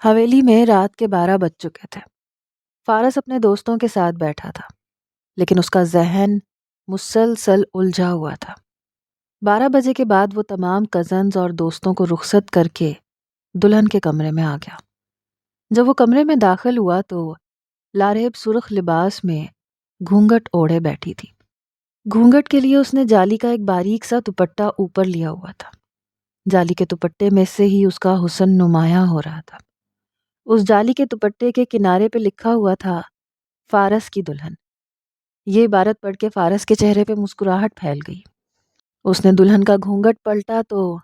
حویلی میں رات کے 12 بج چکے تھے۔ فارس اپنے دوستوں کے ساتھ بیٹھا تھا، لیکن اس کا ذہن مسلسل الجھا ہوا تھا۔ 12 بجے کے بعد وہ تمام کزنز اور دوستوں کو رخصت کر کے دلہن کے کمرے میں آ گیا۔ جب وہ کمرے میں داخل ہوا تو لاریب سرخ لباس میں گھونگھٹ اوڑھے بیٹھی تھی۔ گھونگھٹ کے لیے اس نے جالی کا ایک باریک سا دوپٹہ اوپر لیا ہوا تھا۔ جالی کے دوپٹے میں سے ہی اس کا حسن نمایاں ہو رہا تھا۔ اس جالی کے دوپٹے کے کنارے پہ لکھا ہوا تھا فارس کی دلہن۔ یہ عبارت پڑھ کے فارس کے چہرے پہ مسکراہٹ پھیل گئی۔ اس نے دلہن کا گھونگھٹ پلٹا تو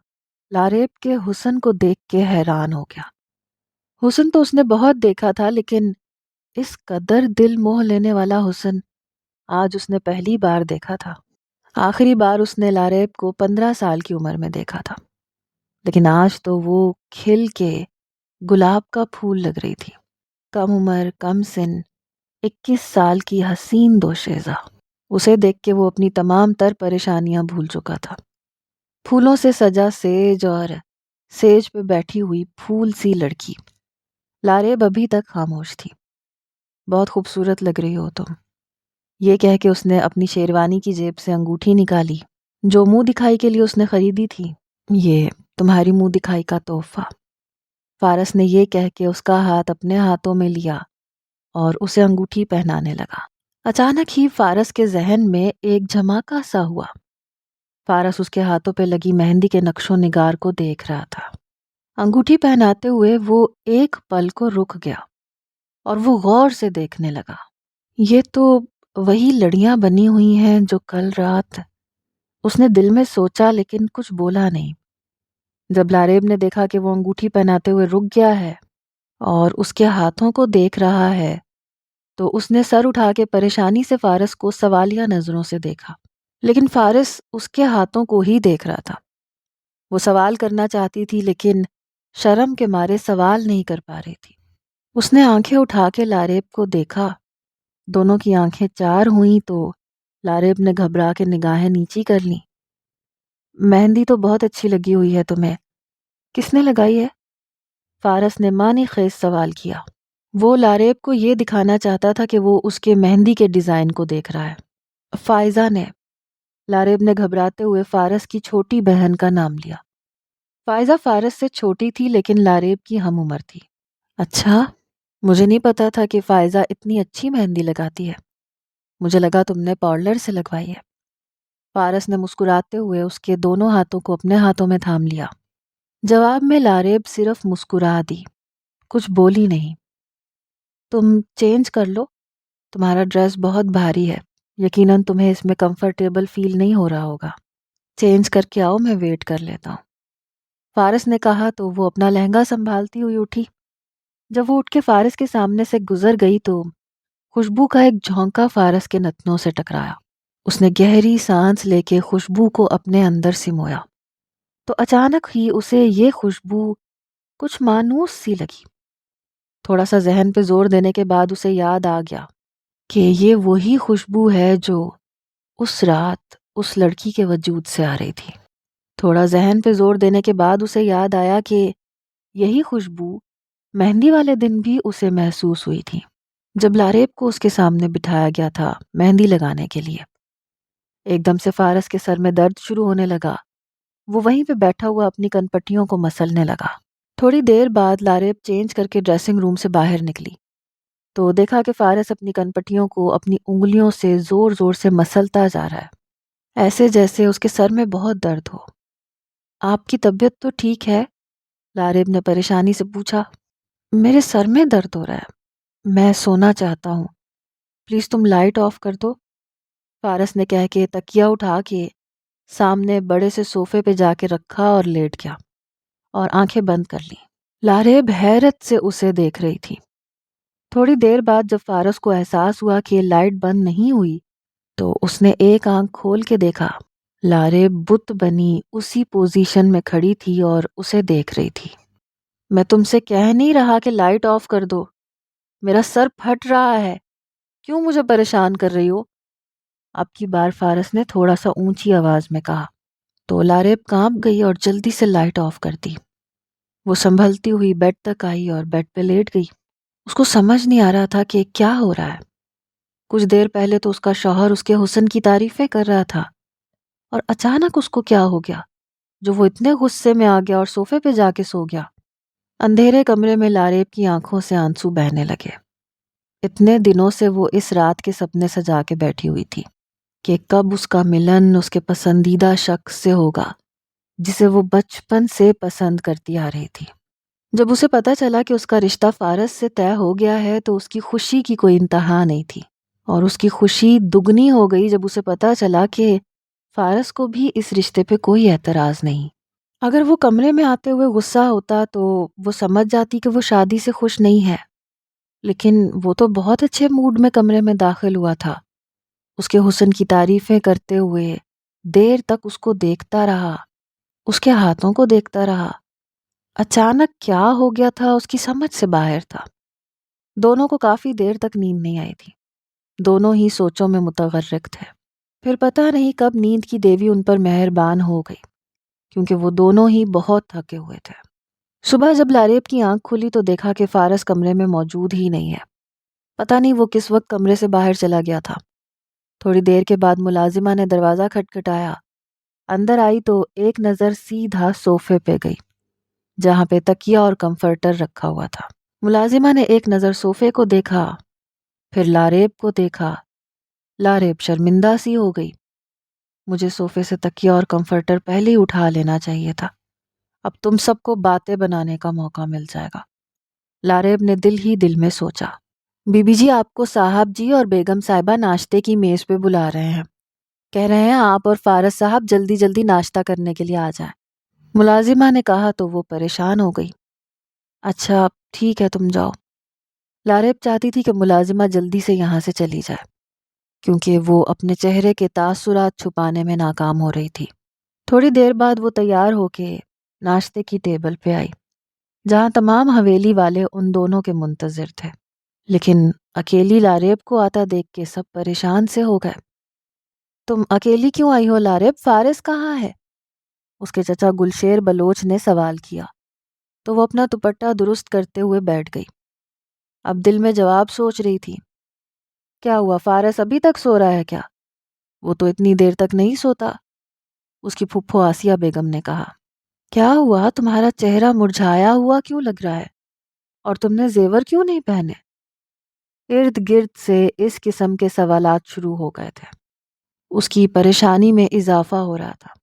لاریب کے حسن کو دیکھ کے حیران ہو گیا۔ حسن تو اس نے بہت دیکھا تھا، لیکن اس قدر دل موہ لینے والا حسن آج اس نے پہلی بار دیکھا تھا۔ آخری بار اس نے لاریب کو 15 سال کی عمر میں دیکھا تھا، لیکن آج تو وہ کھل کے گلاب کا پھول لگ رہی تھی۔ کم عمر، کم سن، 21 سال کی حسین دوشیزہ۔ اسے دیکھ کے وہ اپنی تمام تر پریشانیاں بھول چکا تھا۔ پھولوں سے سجا سیج اور سیج پہ بیٹھی ہوئی پھول سی لڑکی۔ لاریب ابھی تک خاموش تھی۔ بہت خوبصورت لگ رہی ہو تم، یہ کہہ کے اس نے اپنی شیروانی کی جیب سے انگوٹھی نکالی جو منہ دکھائی کے لیے اس نے خریدی تھی۔ یہ تمہاری منہ دکھائی کا تحفہ۔ فارس نے یہ کہہ کے اس کا ہاتھ اپنے ہاتھوں میں لیا اور اسے انگوٹھی پہنانے لگا۔ اچانک ہی فارس کے ذہن میں ایک جھماکا سا ہوا۔ فارس اس کے ہاتھوں پہ لگی مہندی کے نقش و نگار کو دیکھ رہا تھا۔ انگوٹھی پہناتے ہوئے وہ ایک پل کو رک گیا اور وہ غور سے دیکھنے لگا۔ یہ تو وہی لڑیاں بنی ہوئی ہیں جو کل رات۔ اس نے دل میں سوچا، لیکن کچھ بولا نہیں۔ جب لاریب نے دیکھا کہ وہ انگوٹھی پہناتے ہوئے رک گیا ہے اور اس کے ہاتھوں کو دیکھ رہا ہے تو اس نے سر اٹھا کے پریشانی سے فارس کو سوالیہ نظروں سے دیکھا، لیکن فارس اس کے ہاتھوں کو ہی دیکھ رہا تھا۔ وہ سوال کرنا چاہتی تھی، لیکن شرم کے مارے سوال نہیں کر پا رہی تھی۔ اس نے آنکھیں اٹھا کے لاریب کو دیکھا۔ دونوں کی آنکھیں چار ہوئیں تو لاریب نے گھبرا کے نگاہیں نیچی کر لیں۔ مہندی تو بہت اچھی لگی ہوئی ہے تمہیں، کس نے لگائی ہے؟ فارس نے معنی خیز سوال کیا۔ وہ لاریب کو یہ دکھانا چاہتا تھا کہ وہ اس کے مہندی کے ڈیزائن کو دیکھ رہا ہے۔ فائزہ نے۔ لاریب نے گھبراتے ہوئے فارس کی چھوٹی بہن کا نام لیا۔ فائزہ فارس سے چھوٹی تھی، لیکن لاریب کی ہم عمر تھی۔ اچھا، مجھے نہیں پتا تھا کہ فائزہ اتنی اچھی مہندی لگاتی ہے۔ مجھے لگا تم نے پارلر سے لگوائی ہے۔ فارس نے مسکراتے ہوئے اس کے دونوں ہاتھوں کو اپنے ہاتھوں میں تھام لیا۔ جواب میں لاریب صرف مسکرا دی، کچھ بولی نہیں۔ تم چینج کر لو، تمہارا ڈریس بہت بھاری ہے، یقیناً تمہیں اس میں کمفرٹیبل فیل نہیں ہو رہا ہوگا۔ چینج کر کے آؤ، میں ویٹ کر لیتا ہوں۔ فارس نے کہا تو وہ اپنا لہنگا سنبھالتی ہوئی اٹھی۔ جب وہ اٹھ کے فارس کے سامنے سے گزر گئی تو خوشبو کا ایک جھونکا فارس کے نتنوں سے ٹکرایا۔ اس نے گہری سانس لے کے خوشبو کو اپنے اندر سمویا تو اچانک ہی اسے یہ خوشبو کچھ مانوس سی لگی۔ تھوڑا سا ذہن پہ زور دینے کے بعد اسے یاد آ گیا کہ یہ وہی خوشبو ہے جو اس رات اس لڑکی کے وجود سے آ رہی تھی۔ تھوڑا ذہن پہ زور دینے کے بعد اسے یاد آیا کہ یہی خوشبو مہندی والے دن بھی اسے محسوس ہوئی تھی، جب لاریب کو اس کے سامنے بٹھایا گیا تھا مہندی لگانے کے لیے۔ ایک دم سے فارس کے سر میں درد شروع ہونے لگا۔ وہ وہیں پہ بیٹھا ہوا اپنی کنپٹیوں کو مسلنے لگا۔ تھوڑی دیر بعد لاریب چینج کر کے ڈریسنگ روم سے باہر نکلی تو دیکھا کہ فارس اپنی کنپٹیوں کو اپنی انگلیوں سے زور زور سے مسلتا جا رہا ہے، ایسے جیسے اس کے سر میں بہت درد ہو۔ آپ کی طبیعت تو ٹھیک ہے؟ لاریب نے پریشانی سے پوچھا۔ میرے سر میں درد ہو رہا ہے، میں سونا چاہتا ہوں، پلیز تم لائٹ آف کر دو، فارس نے کہہ کے تکیہ اٹھا کے سامنے بڑے سے صوفے پہ جا کے رکھا اور لیٹ گیا اور آنکھیں بند کر لیں۔ لاریب حیرت سے اسے دیکھ رہی تھی۔ تھوڑی دیر بعد جب فارس کو احساس ہوا کہ لائٹ بند نہیں ہوئی تو اس نے ایک آنکھ کھول کے دیکھا۔ لاریب بت بنی اسی پوزیشن میں کھڑی تھی اور اسے دیکھ رہی تھی۔ میں تم سے کہہ نہیں رہا کہ لائٹ آف کر دو، میرا سر پھٹ رہا ہے، کیوں مجھے پریشان کر رہی ہو؟ اب کی بار فارس نے تھوڑا سا اونچی آواز میں کہا تو لاریب کانپ گئی اور جلدی سے لائٹ آف کر دی۔ وہ سنبھلتی ہوئی بیڈ تک آئی اور بیڈ پہ لیٹ گئی۔ اس کو سمجھ نہیں آ رہا تھا کہ کیا ہو رہا ہے۔ کچھ دیر پہلے تو اس کا شوہر اس کے حسن کی تعریفیں کر رہا تھا، اور اچانک اس کو کیا ہو گیا جو وہ اتنے غصے میں آ گیا اور صوفے پہ جا کے سو گیا۔ اندھیرے کمرے میں لاریب کی آنکھوں سے آنسو بہنے لگے۔ اتنے دنوں سے وہ اس رات کے سپنے سجا کے بیٹھی ہوئی تھی کہ کب اس کا ملن اس کے پسندیدہ شخص سے ہوگا جسے وہ بچپن سے پسند کرتی آ رہی تھی۔ جب اسے پتا چلا کہ اس کا رشتہ فارس سے طے ہو گیا ہے تو اس کی خوشی کی کوئی انتہا نہیں تھی، اور اس کی خوشی دگنی ہو گئی جب اسے پتا چلا کہ فارس کو بھی اس رشتے پہ کوئی اعتراض نہیں۔ اگر وہ کمرے میں آتے ہوئے غصہ ہوتا تو وہ سمجھ جاتی کہ وہ شادی سے خوش نہیں ہے، لیکن وہ تو بہت اچھے موڈ میں کمرے میں داخل ہوا تھا۔ اس کے حسن کی تعریفیں کرتے ہوئے دیر تک اس کو دیکھتا رہا، اس کے ہاتھوں کو دیکھتا رہا۔ اچانک کیا ہو گیا تھا اس کی سمجھ سے باہر تھا۔ دونوں کو کافی دیر تک نیند نہیں آئی تھی، دونوں ہی سوچوں میں متغرق تھے۔ پھر پتہ نہیں کب نیند کی دیوی ان پر مہربان ہو گئی، کیونکہ وہ دونوں ہی بہت تھکے ہوئے تھے۔ صبح جب لاریب کی آنکھ کھلی تو دیکھا کہ فارس کمرے میں موجود ہی نہیں ہے۔ پتہ نہیں وہ کس وقت کمرے سے باہر چلا گیا تھا۔ تھوڑی دیر کے بعد ملازمہ نے دروازہ کھٹکھٹایا۔ اندر آئی تو ایک نظر سیدھا صوفے پہ گئی جہاں پہ تکیہ اور کمفرٹر رکھا ہوا تھا۔ ملازمہ نے ایک نظر صوفے کو دیکھا، پھر لاریب کو دیکھا۔ لاریب شرمندہ سی ہو گئی۔ مجھے صوفے سے تکیہ اور کمفرٹر پہلے ہی اٹھا لینا چاہیے تھا، اب تم سب کو باتیں بنانے کا موقع مل جائے گا، لاریب نے دل ہی دل میں سوچا۔ بی بی جی آپ کو صاحب جی اور بیگم صاحبہ ناشتے کی میز پہ بلا رہے ہیں، کہہ رہے ہیں آپ اور فارس صاحب جلدی جلدی ناشتہ کرنے کے لیے آ جائیں۔ ملازمہ نے کہا تو وہ پریشان ہو گئی۔ اچھا ٹھیک ہے تم جاؤ۔ لاریب چاہتی تھی کہ ملازمہ جلدی سے یہاں سے چلی جائے، کیونکہ وہ اپنے چہرے کے تاثرات چھپانے میں ناکام ہو رہی تھی۔ تھوڑی دیر بعد وہ تیار ہو کے ناشتے کی ٹیبل پہ آئی جہاں تمام حویلی والے ان دونوں کے منتظر تھے، لیکن اکیلی لاریب کو آتا دیکھ کے سب پریشان سے ہو گئے۔ تم اکیلی کیوں آئی ہو لاریب؟ فارس کہاں ہے؟ اس کے چچا گلشیر بلوچ نے سوال کیا تو وہ اپنا دوپٹہ درست کرتے ہوئے بیٹھ گئی۔ اب دل میں جواب سوچ رہی تھی، کیا ہوا فارس ابھی تک سو رہا ہے کیا؟ وہ تو اتنی دیر تک نہیں سوتا۔ اس کی پھپھو آسیہ بیگم نے کہا، کیا ہوا تمہارا چہرہ مرجھایا ہوا کیوں لگ رہا ہے، اور تم نے زیور کیوں نہیں پہنے؟ ارد گرد سے اس قسم کے سوالات شروع ہو گئے تھے۔ اس کی پریشانی میں اضافہ ہو رہا تھا۔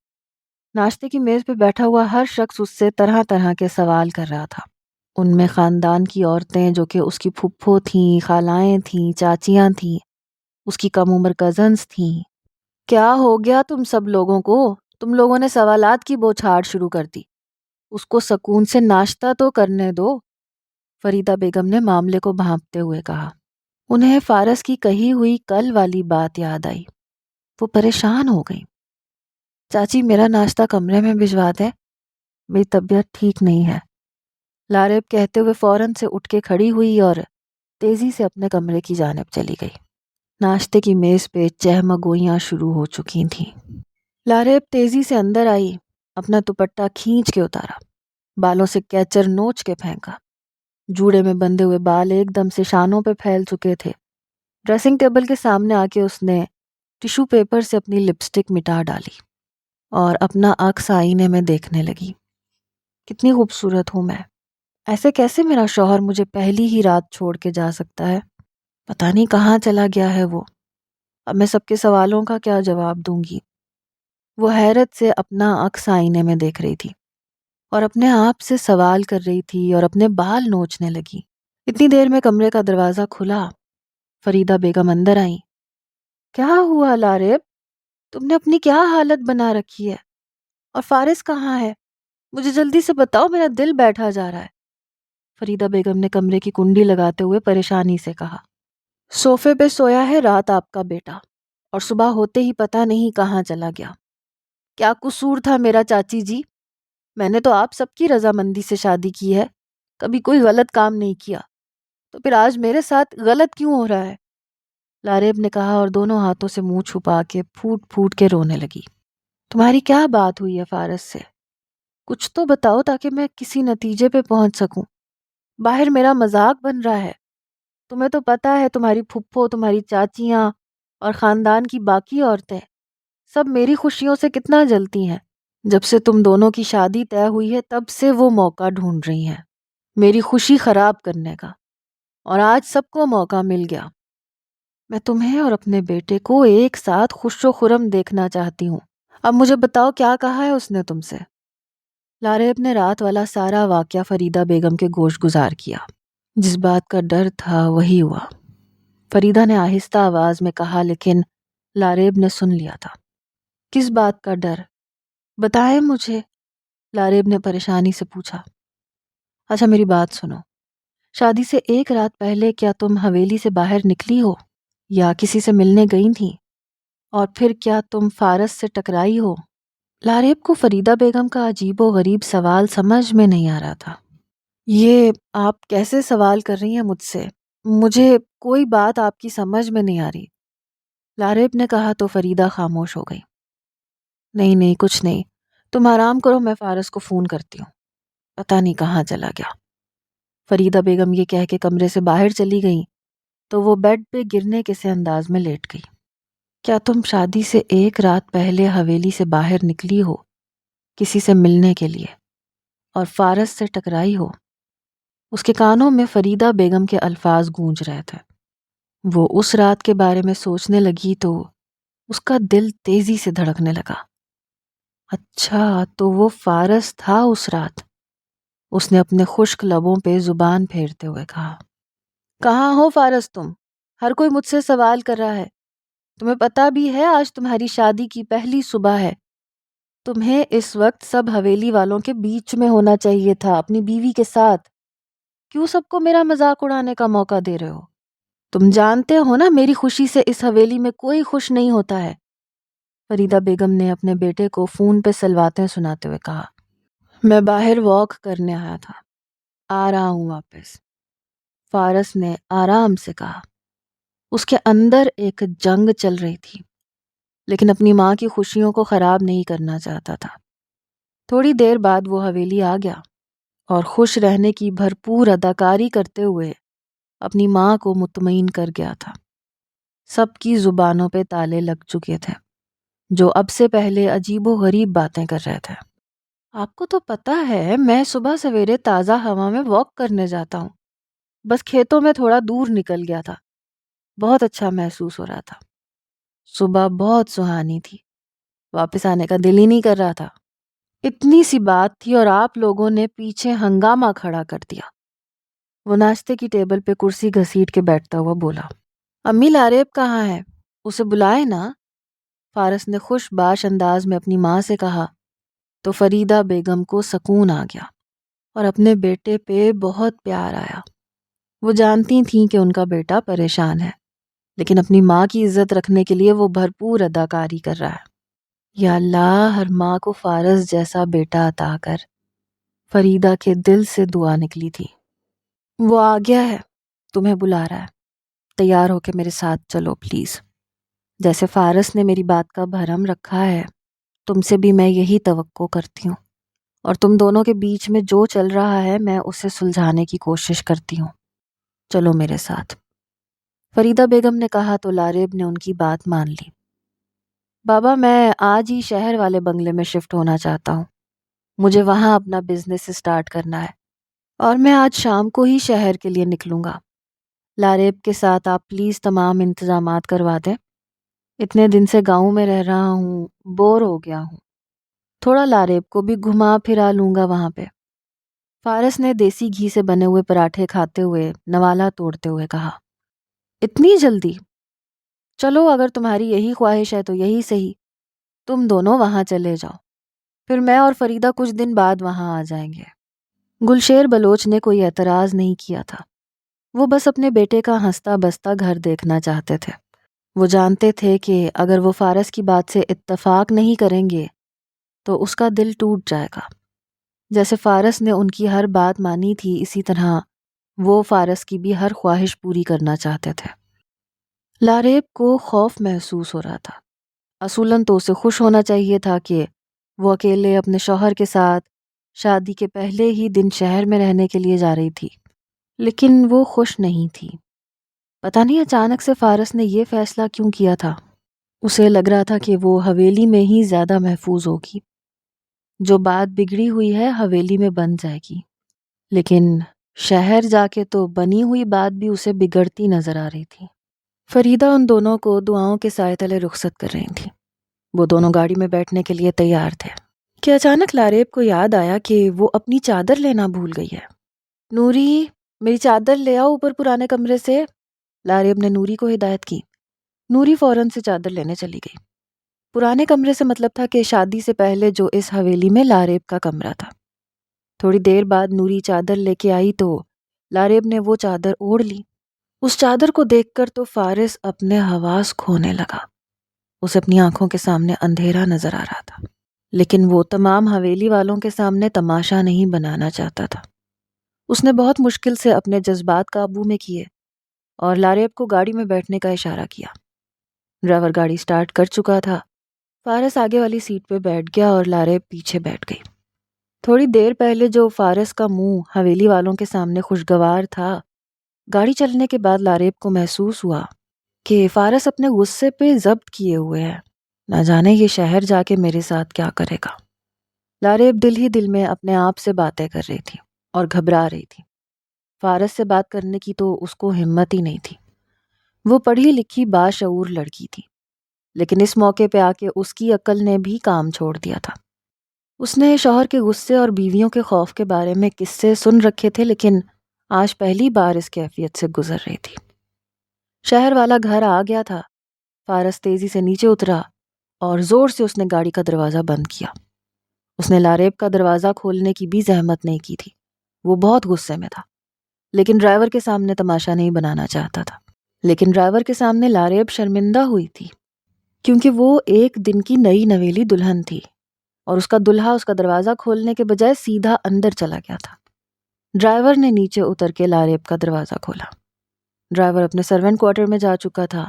ناشتے کی میز پہ بیٹھا ہوا ہر شخص اس سے طرح طرح کے سوال کر رہا تھا۔ ان میں خاندان کی عورتیں جو کہ اس کی پھپھو تھیں، خالائیں تھیں، چاچیاں تھیں، اس کی کم عمر کزنز تھیں۔ کیا ہو گیا تم سب لوگوں کو؟ تم لوگوں نے سوالات کی بوچھاڑ شروع کر دی، اس کو سکون سے ناشتہ تو کرنے دو، فریدہ بیگم نے معاملے کو بھانپتے ہوئے کہا۔ انہیں فارس کی کہی ہوئی کل والی بات یاد آئی۔ وہ پریشان ہو گئی۔ چاچی میرا ناشتہ کمرے میں بھجوا دیں، میری طبیعت ٹھیک نہیں ہے، لاریب کہتے ہوئے فوراً سے اٹھ کے کھڑی ہوئی اور تیزی سے اپنے کمرے کی جانب چلی گئی۔ ناشتے کی میز پہ چہمگوئیاں شروع ہو چکی تھیں۔ لاریب تیزی سے اندر آئی، اپنا دوپٹہ کھینچ کے اتارا، بالوں سے کیچر نوچ کے پھینکا۔ جوڑے میں بندھے ہوئے بال ایک دم سے شانوں پہ پھیل چکے تھے۔ ڈریسنگ ٹیبل کے سامنے آ کے اس نے ٹیشو پیپر سے اپنی لپسٹک مٹا ڈالی اور اپنا عکس آئینے میں دیکھنے لگی۔ کتنی خوبصورت ہوں میں، ایسے کیسے میرا شوہر مجھے پہلی ہی رات چھوڑ کے جا سکتا ہے؟ پتہ نہیں کہاں چلا گیا ہے وہ، اب میں سب کے سوالوں کا کیا جواب دوں گی؟ وہ حیرت سے اپنا عکس آئینے میں دیکھ رہی تھی اور اپنے آپ سے سوال کر رہی تھی اور اپنے بال نوچنے لگی۔ اتنی دیر میں کمرے کا دروازہ کھلا، فریدہ بیگم اندر آئیں۔ کیا ہوا لاریب؟ تم نے اپنی کیا حالت بنا رکھی ہے؟ اور فارس کہاں ہے؟ مجھے جلدی سے بتاؤ، میرا دل بیٹھا جا رہا ہے، فریدہ بیگم نے کمرے کی کنڈی لگاتے ہوئے پریشانی سے کہا۔ صوفے پہ سویا ہے رات آپ کا بیٹا، اور صبح ہوتے ہی پتہ نہیں کہاں چلا گیا۔ کیا قصور تھا میرا چاچی جی؟ میں نے تو آپ سب کی رضامندی سے شادی کی ہے، کبھی کوئی غلط کام نہیں کیا، تو پھر آج میرے ساتھ غلط کیوں ہو رہا ہے؟ لاریب نے کہا اور دونوں ہاتھوں سے منہ چھپا کے پھوٹ پھوٹ کے رونے لگی۔ تمہاری کیا بات ہوئی ہے فارس سے؟ کچھ تو بتاؤ تاکہ میں کسی نتیجے پہ پہنچ سکوں. باہر میرا مذاق بن رہا ہے. تمہیں تو پتہ ہے تمہاری پھپھو، تمہاری چاچیاں اور خاندان کی باقی عورتیں سب میری خوشیوں سے کتنا جلتی ہیں. جب سے تم دونوں کی شادی طے ہوئی ہے تب سے وہ موقع ڈھونڈ رہی ہیں میری خوشی خراب کرنے کا، اور آج سب کو موقع مل گیا. میں تمہیں اور اپنے بیٹے کو ایک ساتھ خوش و خرم دیکھنا چاہتی ہوں. اب مجھے بتاؤ کیا کہا ہے اس نے تم سے؟ لاریب نے رات والا سارا واقعہ فریدہ بیگم کے گوش گزار کیا. جس بات کا ڈر تھا وہی ہوا. فریدہ نے آہستہ آواز میں کہا، لیکن لاریب نے سن لیا تھا. کس بات کا ڈر؟ بتائیں مجھے، لاریب نے پریشانی سے پوچھا. اچھا میری بات سنو. شادی سے ایک رات پہلے کیا تم حویلی سے باہر نکلی ہو یا کسی سے ملنے گئی تھی؟ اور پھر کیا تم فارس سے ٹکرائی ہو؟ لاریب کو فریدہ بیگم کا عجیب و غریب سوال سمجھ میں نہیں آ رہا تھا. یہ آپ کیسے سوال کر رہی ہیں مجھ سے؟ مجھے کوئی بات آپ کی سمجھ میں نہیں آ رہی. لاریب نے کہا تو فریدہ خاموش ہو گئی. نہیں کچھ نہیں، تم آرام کرو، میں فارس کو فون کرتی ہوں. پتہ نہیں کہاں چلا گیا. فریدہ بیگم یہ کہہ کے کمرے سے باہر چلی گئیں تو وہ بیڈ پہ گرنے کے سے انداز میں لیٹ گئی. کیا تم شادی سے ایک رات پہلے حویلی سے باہر نکلی ہو کسی سے ملنے کے لیے اور فارس سے ٹکرائی ہو؟ اس کے کانوں میں فریدہ بیگم کے الفاظ گونج رہے تھے. وہ اس رات کے بارے میں سوچنے لگی تو اس کا دل تیزی سے دھڑکنے لگا. اچھا تو وہ فارس تھا اس رات. اس نے اپنے خشک لبوں پہ زبان پھیرتے ہوئے کہا. کہاں ہو فارس تم؟ ہر کوئی مجھ سے سوال کر رہا ہے. تمہیں پتہ بھی ہے آج تمہاری شادی کی پہلی صبح ہے. تمہیں اس وقت سب حویلی والوں کے بیچ میں ہونا چاہیے تھا، اپنی بیوی کے ساتھ. کیوں سب کو میرا مذاق اڑانے کا موقع دے رہے ہو؟ تم جانتے ہو نا میری خوشی سے اس حویلی میں کوئی خوش نہیں ہوتا ہے. فریدہ بیگم نے اپنے بیٹے کو فون پہ سلواتیں سناتے ہوئے کہا. میں باہر واک کرنے آیا تھا، آ رہا ہوں واپس، فارس نے آرام سے کہا. اس کے اندر ایک جنگ چل رہی تھی لیکن اپنی ماں کی خوشیوں کو خراب نہیں کرنا چاہتا تھا. تھوڑی دیر بعد وہ حویلی آ گیا اور خوش رہنے کی بھرپور اداکاری کرتے ہوئے اپنی ماں کو مطمئن کر گیا تھا. سب کی زبانوں پہ تالے لگ چکے تھے جو اب سے پہلے عجیب و غریب باتیں کر رہے تھے. آپ کو تو پتہ ہے میں صبح سویرے تازہ ہوا میں واک کرنے جاتا ہوں. بس کھیتوں میں تھوڑا دور نکل گیا تھا. بہت اچھا محسوس ہو رہا تھا. صبح بہت سہانی تھی، واپس آنے کا دل ہی نہیں کر رہا تھا. اتنی سی بات تھی اور آپ لوگوں نے پیچھے ہنگامہ کھڑا کر دیا. وہ ناشتے کی ٹیبل پہ کرسی گھسیٹ کے بیٹھتا ہوا بولا. امی لاریب کہاں ہے؟ اسے بلائے نا. فارس نے خوش باش انداز میں اپنی ماں سے کہا تو فریدہ بیگم کو سکون آ گیا اور اپنے بیٹے پہ بہت پیار آیا. وہ جانتی تھیں کہ ان کا بیٹا پریشان ہے لیکن اپنی ماں کی عزت رکھنے کے لیے وہ بھرپور اداکاری کر رہا ہے. یا اللہ، ہر ماں کو فارس جیسا بیٹا عطا کر. فریدہ کے دل سے دعا نکلی تھی. وہ آ گیا ہے، تمہیں بلا رہا ہے. تیار ہو کے میرے ساتھ چلو پلیز. جیسے فارس نے میری بات کا بھرم رکھا ہے تم سے بھی میں یہی توقع کرتی ہوں، اور تم دونوں کے بیچ میں جو چل رہا ہے میں اسے سلجھانے کی کوشش کرتی ہوں. چلو میرے ساتھ. فریدہ بیگم نے کہا تو لاریب نے ان کی بات مان لی. بابا میں آج ہی شہر والے بنگلے میں شفٹ ہونا چاہتا ہوں. مجھے وہاں اپنا بزنس اسٹارٹ کرنا ہے اور میں آج شام کو ہی شہر کے لیے نکلوں گا. لاریب کے ساتھ آپ پلیز تمام انتظامات کروا دیں. اتنے دن سے گاؤں میں رہ رہا ہوں، بور ہو گیا ہوں. تھوڑا لاریب کو بھی گھما پھرا لوں گا وہاں پہ. فارس نے دیسی گھی سے بنے ہوئے پراٹھے کھاتے ہوئے نوالا توڑتے ہوئے کہا. اتنی جلدی؟ چلو اگر تمہاری یہی خواہش ہے تو یہی صحیح. تم دونوں وہاں چلے جاؤ، پھر میں اور فریدہ کچھ دن بعد وہاں آ جائیں گے. گلشیر بلوچ نے کوئی اعتراض نہیں کیا تھا. وہ بس اپنے بیٹے کا ہنستا بستا گھر دیکھنا چاہتے تھے. وہ جانتے تھے کہ اگر وہ فارس کی بات سے اتفاق نہیں کریں گے تو اس کا دل ٹوٹ جائے گا. جیسے فارس نے ان کی ہر بات مانی تھی اسی طرح وہ فارس کی بھی ہر خواہش پوری کرنا چاہتے تھے. لاریب کو خوف محسوس ہو رہا تھا. اصولاً تو اسے خوش ہونا چاہیے تھا کہ وہ اکیلے اپنے شوہر کے ساتھ شادی کے پہلے ہی دن شہر میں رہنے کے لیے جا رہی تھی، لیکن وہ خوش نہیں تھی۔ پتہ نہیں اچانک سے فارس نے یہ فیصلہ کیوں کیا تھا۔ اسے لگ رہا تھا کہ وہ حویلی میں ہی زیادہ محفوظ ہوگی، جو بات بگڑی ہوئی ہے حویلی میں بن جائے گی۔ لیکن شہر جا کے تو بنی ہوئی بات بھی اسے بگڑتی نظر آ رہی تھی۔ فریدہ ان دونوں کو دعاؤں کے سائے تلے رخصت کر رہی تھی۔ وہ دونوں گاڑی میں بیٹھنے کے لیے تیار تھے کہ اچانک لاریب کو یاد آیا کہ وہ اپنی چادر لینا بھول گئی ہے۔ نوری، میری چادر لے آؤ اوپر پرانے کمرے سے، لاریب نے نوری کو ہدایت کی۔ نوری فوراً سے چادر لینے چلی گئی۔ پرانے کمرے سے مطلب تھا کہ شادی سے پہلے جو اس حویلی میں لاریب کا کمرہ تھا۔ تھوڑی دیر بعد نوری چادر لے کے آئی تو لاریب نے وہ چادر اوڑھ لی۔ اس چادر کو دیکھ کر تو فارس اپنے حواس کھونے لگا۔ اسے اپنی آنکھوں کے سامنے اندھیرا نظر آ رہا تھا، لیکن وہ تمام حویلی والوں کے سامنے تماشا نہیں بنانا چاہتا تھا۔ اس نے بہت مشکل سے اپنے جذبات قابو میں کیے اور لاریب کو گاڑی میں بیٹھنے کا اشارہ کیا۔ ڈرائیور گاڑی سٹارٹ کر چکا تھا۔ فارس آگے والی سیٹ پہ بیٹھ گیا اور لاریب پیچھے بیٹھ گئی۔ تھوڑی دیر پہلے جو فارس کا منہ حویلی والوں کے سامنے خوشگوار تھا، گاڑی چلنے کے بعد لاریب کو محسوس ہوا کہ فارس اپنے غصے پہ ضبط کیے ہوئے ہے۔ نہ جانے یہ شہر جا کے میرے ساتھ کیا کرے گا۔ لاریب دل ہی دل میں اپنے آپ سے باتیں کر رہی تھی اور گھبرا رہی تھی۔ فارس سے بات کرنے کی تو اس کو ہمت ہی نہیں تھی۔ وہ پڑھی لکھی باشعور لڑکی تھی، لیکن اس موقع پہ آ کے اس کی عقل نے بھی کام چھوڑ دیا تھا۔ اس نے شوہر کے غصے اور بیویوں کے خوف کے بارے میں قصے سن رکھے تھے، لیکن آج پہلی بار اس کیفیت سے گزر رہی تھی۔ شہر والا گھر آ گیا تھا۔ فارس تیزی سے نیچے اترا اور زور سے اس نے گاڑی کا دروازہ بند کیا۔ اس نے لاریب کا دروازہ کھولنے کی بھی زحمت نہیں کی تھی۔ وہ بہت غصے میں تھا، لیکن ڈرائیور کے سامنے تماشا نہیں بنانا چاہتا تھا۔ لیکن ڈرائیور کے سامنے لاریب شرمندہ ہوئی تھی، کیونکہ وہ ایک دن کی نئی نویلی دلہن تھی اور اس کا دلہا اس کا دروازہ کھولنے کے بجائے سیدھا اندر چلا گیا تھا۔ ڈرائیور نے نیچے اتر کے لاریب کا دروازہ کھولا۔ ڈرائیور اپنے سرونٹ کوارٹر میں جا چکا تھا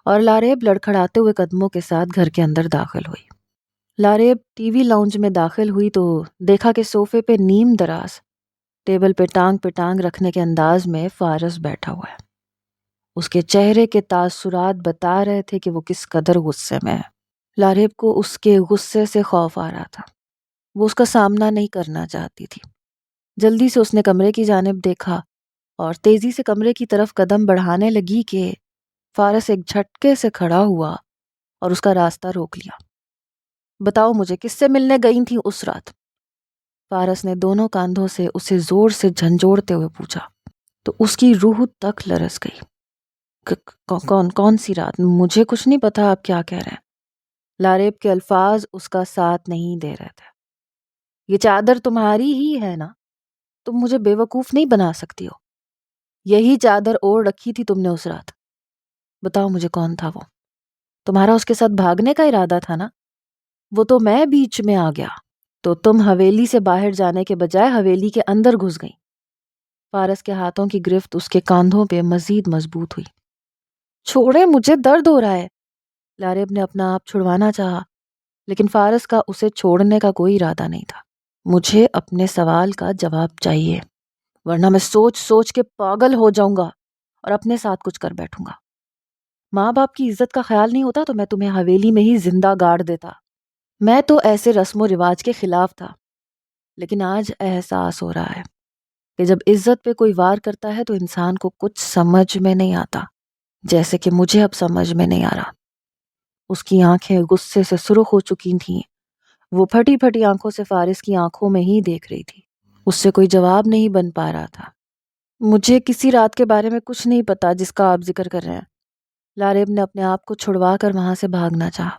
اور لاریب لڑکھڑاتے ہوئے قدموں کے ساتھ گھر کے اندر داخل ہوئی۔ لاریب ٹی وی لاؤنج میں داخل ہوئی تو دیکھا کہ صوفے پہ نیم دراز، ٹیبل پہ ٹانگ رکھنے کے انداز میں فارس بیٹھا ہوا ہے۔ اس کے چہرے کے تاثرات بتا رہے تھے کہ وہ کس قدر غصے میں ہے۔ لاریب کو اس کے غصے سے خوف آ رہا تھا۔ وہ اس کا سامنا نہیں کرنا چاہتی تھی۔ جلدی سے اس نے کمرے کی جانب دیکھا اور تیزی سے کمرے کی طرف قدم بڑھانے لگی کہ فارس ایک جھٹکے سے کھڑا ہوا اور اس کا راستہ روک لیا۔ بتاؤ مجھے کس سے ملنے گئی تھی اس رات؟ فارس نے دونوں کاندھوں سے اسے زور سے جھنجھوڑتے ہوئے پوچھا تو اس کی روح تک لرز گئی۔ کون سی رات؟ مجھے کچھ نہیں پتا آپ کیا کہہ رہے ہیں۔ لاریب کے الفاظ اس کا ساتھ نہیں دے رہے تھے۔ یہ چادر تمہاری ہی ہے نا؟ تم مجھے بے وقوف نہیں بنا سکتی ہو۔ یہی چادر اوڑھ رکھی تھی تم نے اس رات۔ بتاؤ مجھے کون تھا وہ؟ تمہارا اس کے ساتھ بھاگنے کا ارادہ تھا نا؟ وہ تو میں بیچ میں آ گیا تو تم حویلی سے باہر جانے کے بجائے حویلی کے اندر گھس گئی۔ فارس کے ہاتھوں کی گرفت اس کے کاندھوں پہ مزید مضبوط ہوئی۔ چھوڑے، مجھے درد ہو رہا ہے۔ لاریب نے اپنا آپ چھڑوانا چاہا، لیکن فارس کا اسے چھوڑنے کا کوئی ارادہ نہیں تھا۔ مجھے اپنے سوال کا جواب چاہیے، ورنہ میں سوچ سوچ کے پاگل ہو جاؤں گا اور اپنے ساتھ کچھ کر بیٹھوں گا۔ ماں باپ کی عزت کا خیال نہیں ہوتا تو میں تمہیں حویلی میں ہی زندہ گاڑ دیتا۔ میں تو ایسے رسم و رواج کے خلاف تھا، لیکن آج احساس ہو رہا ہے کہ جب عزت پہ کوئی وار کرتا ہے تو انسان کو کچھ سمجھ میں نہیں آتا، جیسے کہ مجھے اب سمجھ میں نہیں آ رہا۔ اس کی آنکھیں غصے سے سرخ ہو چکی تھیں۔ وہ پھٹی پھٹی آنکھوں سے فارس کی آنکھوں میں ہی دیکھ رہی تھی۔ اس سے کوئی جواب نہیں بن پا رہا تھا۔ مجھے کسی رات کے بارے میں کچھ نہیں پتا جس کا آپ ذکر کر رہے ہیں۔ لاریب نے اپنے آپ کو چھڑوا کر وہاں سے بھاگنا چاہا،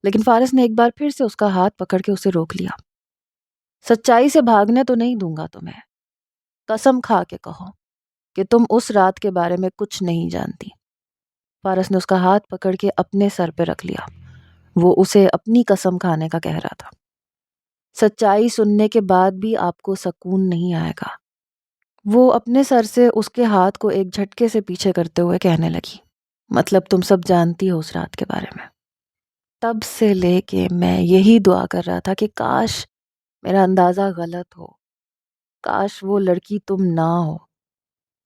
لیکن فارس نے ایک بار پھر سے اس کا ہاتھ پکڑ کے اسے روک لیا۔ سچائی سے بھاگنے تو نہیں دوں گا تمہیں۔ قسم کھا کے کہو کہ تم اس رات کے بارے میں کچھ نہیں جانتی۔ فارس نے اس کا ہاتھ پکڑ کے اپنے سر پہ رکھ لیا۔ وہ اسے اپنی قسم کھانے کا کہہ رہا تھا۔ سچائی سننے کے بعد بھی آپ کو سکون نہیں آئے گا۔ وہ اپنے سر سے اس کے ہاتھ کو ایک جھٹکے سے پیچھے کرتے ہوئے کہنے لگی، مطلب تم سب جانتی ہو اس رات کے بارے میں۔ تب سے لے کے میں یہی دعا کر رہا تھا کہ کاش میرا اندازہ غلط ہو، کاش وہ لڑکی تم نہ ہو۔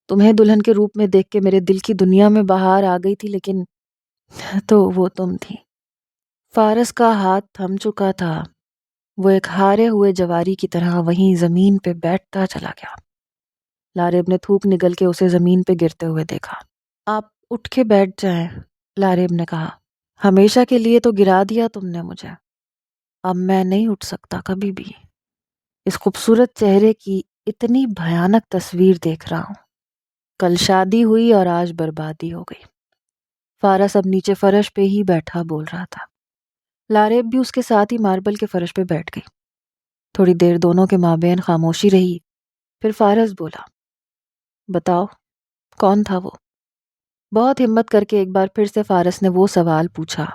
تمہیں دلہن کے روپ میں دیکھ کے میرے دل کی دنیا میں بہار آ گئی تھی، لیکن تو وہ تم تھی۔ فارس کا ہاتھ تھم چکا تھا، وہ ایک ہارے ہوئے جواری کی طرح وہیں زمین پہ بیٹھتا چلا گیا۔ لاریب نے تھوک نگل کے اسے زمین پہ گرتے ہوئے دیکھا۔ آپ اٹھ کے بیٹھ جائیں، لاریب نے کہا۔ ہمیشہ کے لیے تو گرا دیا تم نے مجھے، اب میں نہیں اٹھ سکتا کبھی بھی۔ اس خوبصورت چہرے کی اتنی بھیانک تصویر دیکھ رہا ہوں۔ کل شادی ہوئی اور آج بربادی ہو گئی۔ فارس اب نیچے فرش پہ ہی بیٹھا بول رہا تھا۔ لاریب بھی اس کے ساتھ ہی ماربل کے فرش پہ بیٹھ گئی۔ تھوڑی دیر دونوں کے مابین خاموشی رہی، پھر فارس بولا، بتاؤ کون تھا وہ؟ بہت ہمت کر کے ایک بار پھر سے فارس نے وہ سوال پوچھا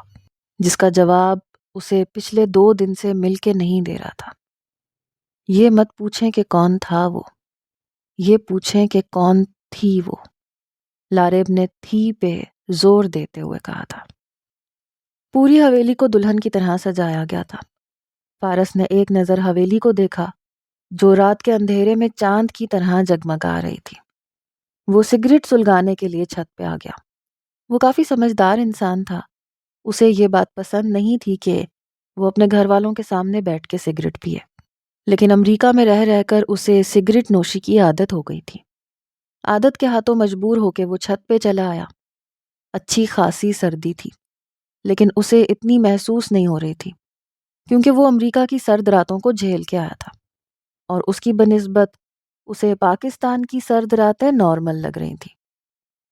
جس کا جواب اسے پچھلے 2 دن سے مل کے نہیں دے رہا تھا۔ یہ مت پوچھیں کہ کون تھا وہ، یہ پوچھیں کہ کون تھی وہ۔ لاریب نے تھی پہ زور دیتے ہوئے کہا تھا۔ پوری حویلی کو دلہن کی طرح سجایا گیا تھا۔ فارس نے ایک نظر حویلی کو دیکھا جو رات کے اندھیرے میں چاند کی طرح جگمگا رہی تھی۔ وہ سگریٹ سلگانے کے لیے چھت پہ آ گیا۔ وہ کافی سمجھدار انسان تھا، اسے یہ بات پسند نہیں تھی کہ وہ اپنے گھر والوں کے سامنے بیٹھ کے سگریٹ پیے، لیکن امریکہ میں رہ کر اسے سگریٹ نوشی کی عادت ہو گئی تھی۔ عادت کے ہاتھوں مجبور ہو کے وہ چھت پہ چلا آیا۔ اچھی خاصی سردی تھی، لیکن اسے اتنی محسوس نہیں ہو رہی تھی کیونکہ وہ امریکہ کی سرد راتوں کو جھیل کے آیا تھا، اور اس کی بنسبت اسے پاکستان کی سرد راتیں نارمل لگ رہی تھیں۔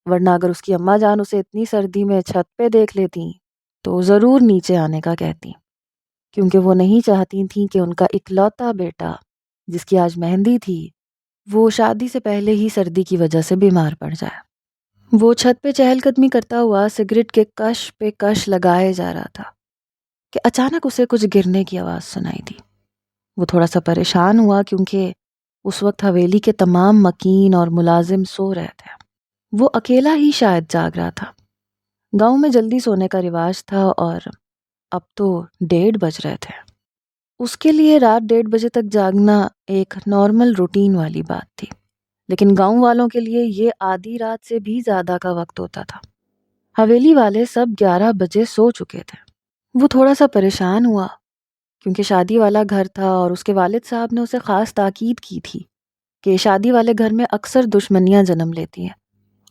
ورنہ اگر اس کی اماں جان اسے اتنی سردی میں چھت پہ دیکھ لیتی تو ضرور نیچے آنے کا کہتی، کیونکہ وہ نہیں چاہتی تھیں کہ ان کا اکلوتا بیٹا جس کی آج مہندی تھی وہ شادی سے پہلے ہی سردی کی وجہ سے بیمار پڑ جائے۔ وہ چھت پہ چہل قدمی کرتا ہوا سگریٹ کے کش پہ کش لگائے جا رہا تھا کہ اچانک اسے کچھ گرنے کی آواز سنائی دی۔ وہ تھوڑا سا پریشان ہوا کیونکہ اس وقت حویلی کے تمام مکین اور ملازم سو رہے تھے۔ وہ اکیلا ہی شاید جاگ رہا تھا۔ گاؤں میں جلدی سونے کا رواج تھا اور اب تو 1:30 بج رہے تھے۔ اس کے لیے رات 1:30 بجے تک جاگنا ایک نارمل روٹین والی بات تھی، لیکن گاؤں والوں کے لیے یہ آدھی رات سے بھی زیادہ کا وقت ہوتا تھا۔ حویلی والے سب 11 بجے سو چکے تھے۔ وہ تھوڑا سا پریشان ہوا کیونکہ شادی والا گھر تھا اور اس کے والد صاحب نے اسے خاص تاکید کی تھی کہ شادی والے گھر میں اکثر دشمنیاں جنم لیتی ہیں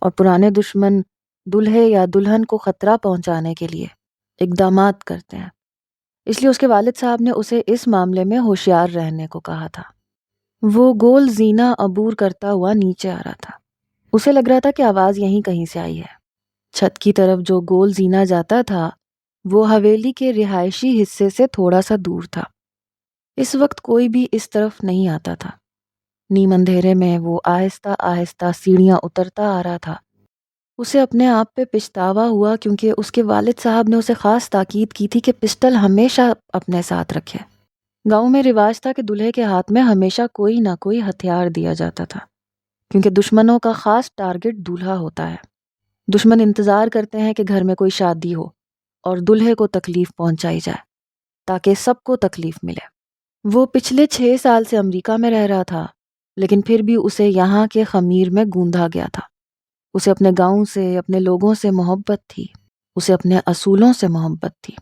اور پرانے دشمن دلہے یا دلہن کو خطرہ پہنچانے کے لیے اقدامات کرتے ہیں۔ اس لیے اس کے والد صاحب نے اسے اس معاملے میں ہوشیار رہنے کو کہا تھا۔ وہ گول زینہ عبور کرتا ہوا نیچے آ رہا تھا۔ اسے لگ رہا تھا کہ آواز یہیں کہیں سے آئی ہے۔ چھت کی طرف جو گول زینہ جاتا تھا وہ حویلی کے رہائشی حصے سے تھوڑا سا دور تھا۔ اس وقت کوئی بھی اس طرف نہیں آتا تھا۔ نیم اندھیرے میں وہ آہستہ آہستہ سیڑھیاں اترتا آ رہا تھا۔ اسے اپنے آپ پہ پچھتاوا ہوا کیونکہ اس کے والد صاحب نے اسے خاص تاکید کی تھی کہ پسٹل ہمیشہ اپنے ساتھ رکھے۔ گاؤں میں رواج تھا کہ دلہے کے ہاتھ میں ہمیشہ کوئی نہ کوئی ہتھیار دیا جاتا تھا کیونکہ دشمنوں کا خاص ٹارگٹ دولہا ہوتا ہے۔ دشمن انتظار کرتے ہیں کہ گھر میں کوئی شادی ہو اور دلہے کو تکلیف پہنچائی جائے تاکہ سب کو تکلیف ملے۔ وہ پچھلے 6 سال سے امریکہ میں رہ رہا تھا، لیکن پھر بھی اسے یہاں کے خمیر میں گوندھا گیا تھا۔ اسے اپنے گاؤں سے، اپنے لوگوں سے محبت تھی، اسے اپنے اصولوں سے محبت تھی۔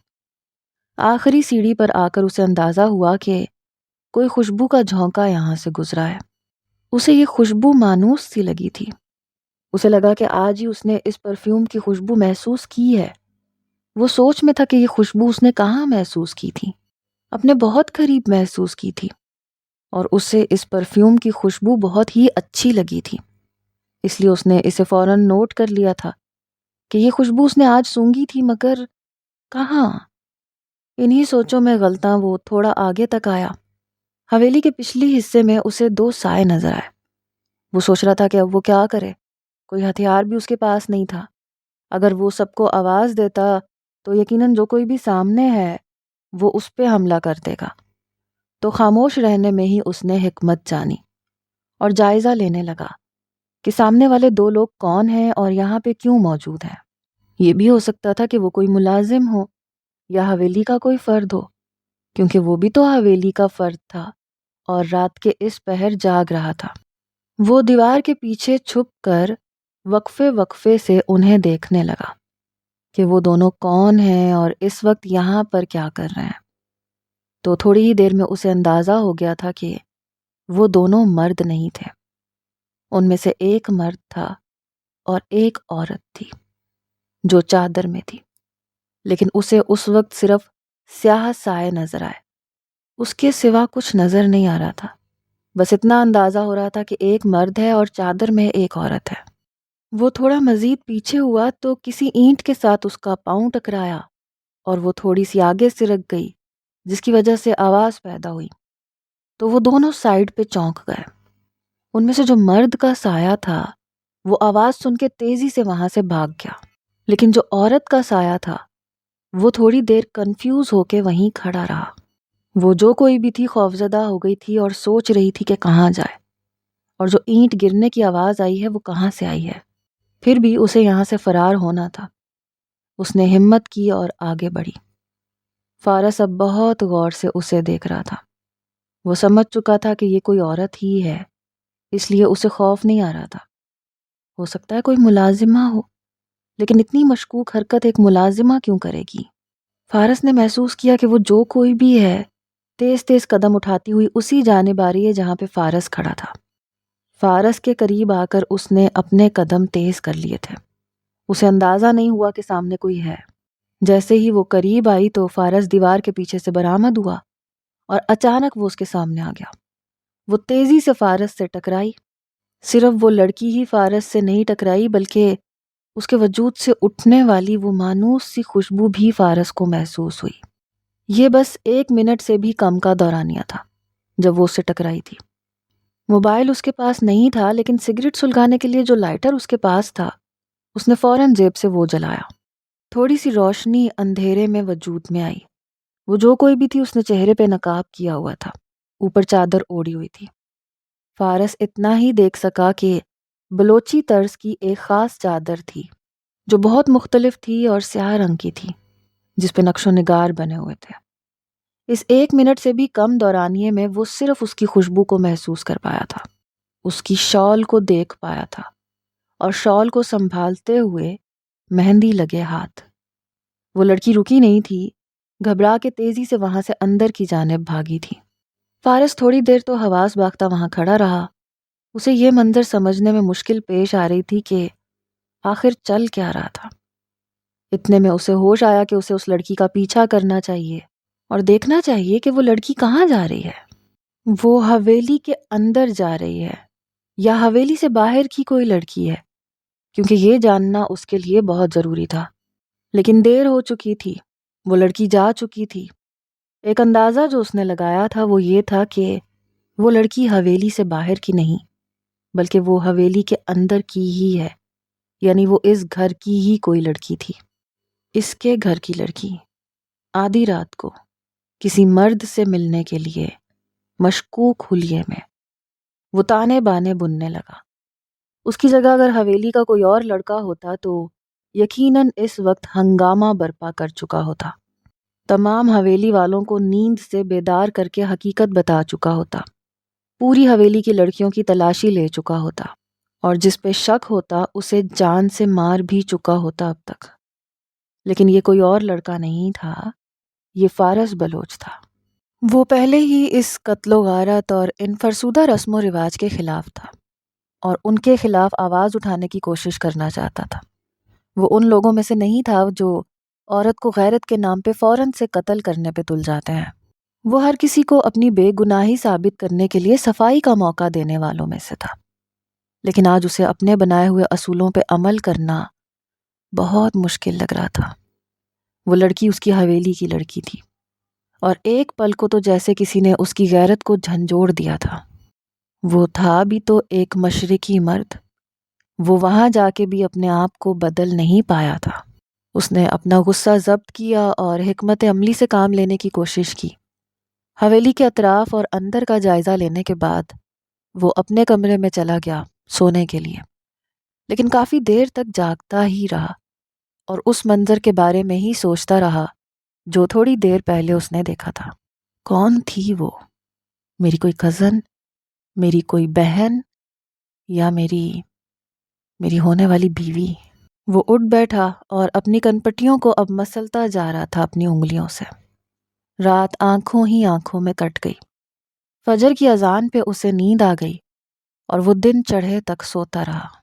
آخری سیڑھی پر آ کر اسے اندازہ ہوا کہ کوئی خوشبو کا جھونکا یہاں سے گزرا ہے۔ اسے یہ خوشبو مانوس سی لگی تھی۔ اسے لگا کہ آج ہی اس نے اس پرفیوم کی خوشبو محسوس کی ہے۔ وہ سوچ میں تھا کہ یہ خوشبو اس نے کہاں محسوس کی تھی، اپنے بہت قریب محسوس کی تھی، اور اسے اس پرفیوم کی خوشبو بہت ہی اچھی لگی تھی۔ اس لیے اس نے اسے فوراً نوٹ کر لیا تھا کہ یہ خوشبو اس نے آج سونگھی تھی، مگر کہاں؟ انہی سوچوں میں غلطاں وہ تھوڑا آگے تک آیا۔ حویلی کے پچھلی حصے میں اسے 2 سائے نظر آئے۔ وہ سوچ رہا تھا کہ اب وہ کیا کرے، کوئی ہتھیار بھی اس کے پاس نہیں تھا۔ اگر وہ سب کو آواز دیتا تو یقیناً جو کوئی بھی سامنے ہے وہ اس پہ حملہ کر دے گا۔ تو خاموش رہنے میں ہی اس نے حکمت جانی اور جائزہ لینے لگا کہ سامنے والے 2 لوگ کون ہیں اور یہاں پہ کیوں موجود ہیں۔ یہ بھی ہو سکتا تھا کہ وہ کوئی ملازم ہو یا حویلی کا کوئی فرد ہو، کیونکہ وہ بھی تو حویلی کا فرد تھا۔ اور رات کے اس پہر جاگ رہا تھا۔ وہ دیوار کے پیچھے چھپ کر وقفے وقفے سے انہیں دیکھنے لگا کہ وہ دونوں کون ہیں اور اس وقت یہاں پر کیا کر رہے ہیں۔ تو تھوڑی ہی دیر میں اسے اندازہ ہو گیا تھا کہ وہ دونوں مرد نہیں تھے، ان میں سے ایک مرد تھا اور ایک عورت تھی جو چادر میں تھی، لیکن اسے اس وقت صرف سیاہ سائے نظر آئے، اس کے سوا کچھ نظر نہیں آ رہا تھا۔ بس اتنا اندازہ ہو رہا تھا کہ ایک مرد ہے اور چادر میں ایک عورت ہے۔ وہ تھوڑا مزید پیچھے ہوا تو کسی اینٹ کے ساتھ اس کا پاؤں ٹکرایا اور وہ تھوڑی سی آگے سرک گئی، جس کی وجہ سے آواز پیدا ہوئی۔ تو وہ دونوں سائیڈ پہ چونک گئے۔ ان میں سے جو مرد کا سایہ تھا وہ آواز سن کے تیزی سے وہاں سے بھاگ گیا، لیکن جو عورت کا سایہ تھا وہ تھوڑی دیر کنفیوز ہو کے وہیں کھڑا رہا۔ وہ جو کوئی بھی تھی خوفزدہ ہو گئی تھی اور سوچ رہی تھی کہ کہاں جائے، اور جو اینٹ گرنے کی آواز آئی ہے وہ کہاں سے آئی ہے۔ پھر بھی اسے یہاں سے فرار ہونا تھا۔ اس نے ہمت کی اور آگے بڑھی۔ فارس اب بہت غور سے اسے دیکھ رہا تھا۔ وہ سمجھ چکا تھا کہ یہ کوئی عورت ہی ہے، اس لیے اسے خوف نہیں آ رہا تھا۔ ہو سکتا ہے کوئی ملازمہ ہو، لیکن اتنی مشکوک حرکت ایک ملازمہ کیوں کرے گی؟ فارس نے محسوس کیا کہ وہ جو کوئی بھی ہے تیز تیز قدم اٹھاتی ہوئی اسی جانب آ رہی ہے جہاں پہ فارس کھڑا تھا۔ فارس کے قریب آ کر اس نے اپنے قدم تیز کر لیے تھے۔ اسے اندازہ نہیں ہوا کہ سامنے کوئی ہے۔ جیسے ہی وہ قریب آئی تو فارس دیوار کے پیچھے سے برآمد ہوا اور اچانک وہ اس کے سامنے آ گیا۔ وہ تیزی سے فارس سے ٹکرائی۔ صرف وہ لڑکی ہی فارس سے نہیں ٹکرائی بلکہ اس کے وجود سے اٹھنے والی وہ مانوس سی خوشبو بھی فارس کو محسوس ہوئی۔ یہ بس 1 منٹ سے بھی کم کا دورانیہ تھا جب وہ اس سے ٹکرائی تھی۔ موبائل اس کے پاس نہیں تھا، لیکن سگریٹ سلگانے کے لیے جو لائٹر اس کے پاس تھا اس نے فوراً جیب سے وہ جلایا۔ تھوڑی سی روشنی اندھیرے میں وجود میں آئی۔ وہ جو کوئی بھی تھی اس نے چہرے پہ نقاب کیا ہوا تھا، اوپر چادر اوڑھی ہوئی تھی۔ فارس اتنا ہی دیکھ سکا کہ بلوچی طرز کی ایک خاص چادر تھی جو بہت مختلف تھی اور سیاہ رنگ کی تھی، جس پہ نقش و نگار بنے ہوئے تھے۔ اس 1 منٹ سے بھی کم دورانیے میں وہ صرف اس کی خوشبو کو محسوس کر پایا تھا، اس کی شال کو دیکھ پایا تھا اور شال کو سنبھالتے ہوئے مہندی لگے ہاتھ۔ وہ لڑکی رکی نہیں تھی، گھبرا کے تیزی سے وہاں سے اندر کی جانب بھاگی تھی۔ فارس تھوڑی دیر تو حواس باختہ وہاں کھڑا رہا۔ اسے یہ منظر سمجھنے میں مشکل پیش آ رہی تھی کہ آخر چل کیا رہا تھا۔ اتنے میں اسے ہوش آیا کہ اسے اس لڑکی کا پیچھا کرنا چاہیے اور دیکھنا چاہیے کہ وہ لڑکی کہاں جا رہی ہے۔ وہ حویلی کے اندر جا رہی ہے یا حویلی سے باہر کی کوئی لڑکی ہے، کیونکہ یہ جاننا اس کے لیے بہت ضروری تھا۔ لیکن دیر ہو چکی تھی، وہ لڑکی جا چکی تھی۔ ایک اندازہ جو اس نے لگایا تھا وہ یہ تھا کہ وہ لڑکی حویلی سے باہر کی نہیں بلکہ وہ حویلی کے اندر کی ہی ہے، یعنی وہ اس گھر کی ہی کوئی لڑکی تھی۔ اس کے گھر کی لڑکی آدھی رات کو کسی مرد سے ملنے کے لیے مشکوک حلیے میں وہ تانے بانے بننے لگا۔ اس کی جگہ اگر حویلی کا کوئی اور لڑکا ہوتا تو یقیناً اس وقت ہنگامہ برپا کر چکا ہوتا، تمام حویلی والوں کو نیند سے بیدار کر کے حقیقت بتا چکا ہوتا، پوری حویلی کی لڑکیوں کی تلاشی لے چکا ہوتا، اور جس پہ شک ہوتا اسے جان سے مار بھی چکا ہوتا اب تک۔ لیکن یہ کوئی اور لڑکا نہیں تھا، یہ فارس بلوچ تھا۔ وہ پہلے ہی اس قتل و غارت اور ان فرسودہ رسم و رواج کے خلاف تھا اور ان کے خلاف آواز اٹھانے کی کوشش کرنا چاہتا تھا۔ وہ ان لوگوں میں سے نہیں تھا جو عورت کو غیرت کے نام پہ فوراً سے قتل کرنے پہ تل جاتے ہیں۔ وہ ہر کسی کو اپنی بے گناہی ثابت کرنے کے لیے صفائی کا موقع دینے والوں میں سے تھا، لیکن آج اسے اپنے بنائے ہوئے اصولوں پہ عمل کرنا بہت مشکل لگ رہا تھا۔ وہ لڑکی اس کی حویلی کی لڑکی تھی اور ایک پل کو تو جیسے کسی نے اس کی غیرت کو جھنجھوڑ دیا تھا۔ وہ تھا بھی تو ایک مشرقی مرد، وہ وہاں جا کے بھی اپنے آپ کو بدل نہیں پایا تھا۔ اس نے اپنا غصہ ضبط کیا اور حکمت عملی سے کام لینے کی کوشش کی۔ حویلی کے اطراف اور اندر کا جائزہ لینے کے بعد وہ اپنے کمرے میں چلا گیا سونے کے لیے، لیکن کافی دیر تک جاگتا ہی رہا اور اس منظر کے بارے میں ہی سوچتا رہا جو تھوڑی دیر پہلے اس نے دیکھا تھا۔ کون تھی وہ؟ میری کوئی کزن، میری کوئی بہن، یا میری ہونے والی بیوی؟ وہ اٹھ بیٹھا اور اپنی کنپٹیوں کو اب مسلتا جا رہا تھا اپنی انگلیوں سے۔ رات آنکھوں ہی آنکھوں میں کٹ گئی۔ فجر کی اذان پہ اسے نیند آ گئی اور وہ دن چڑھے تک سوتا رہا۔